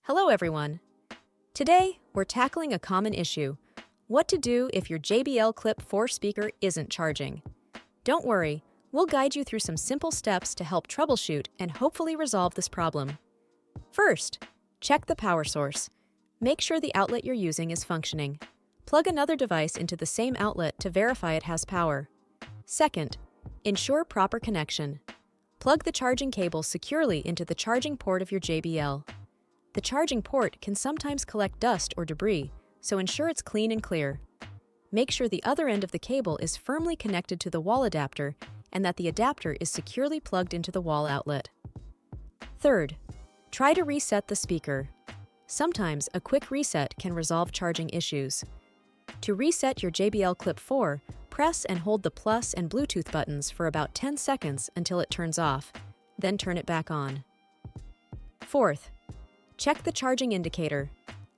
Hello everyone! Today, we're tackling a common issue: what to do if your JBL Clip 4 speaker isn't charging. Don't worry, we'll guide you through some simple steps to help troubleshoot and hopefully resolve this problem. First, check the power source. Make sure the outlet you're using is functioning. Plug another device into the same outlet to verify it has power. Second, ensure proper connection. Plug the charging cable securely into the charging port of your JBL. The charging port can sometimes collect dust or debris, so ensure it's clean and clear. Make sure the other end of the cable is firmly connected to the wall adapter and that the adapter is securely plugged into the wall outlet. Third, try to reset the speaker. Sometimes a quick reset can resolve charging issues. To reset your JBL Clip 4, press and hold the plus and Bluetooth buttons for about 10 seconds until it turns off, then turn it back on. Fourth, check the charging indicator.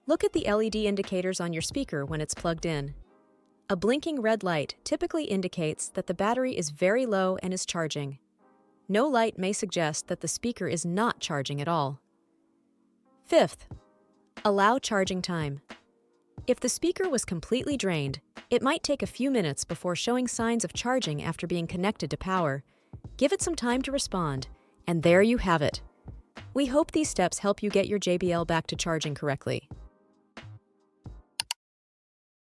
Look at the LED indicators on your speaker when it's plugged in. A blinking red light typically indicates that the battery is very low and is charging. No light may suggest that the speaker is not charging at all. Fifth, allow charging time. If the speaker was completely drained, it might take a few minutes before showing signs of charging after being connected to power. Give it some time to respond, and there you have it. We hope these steps help you get your JBL back to charging correctly.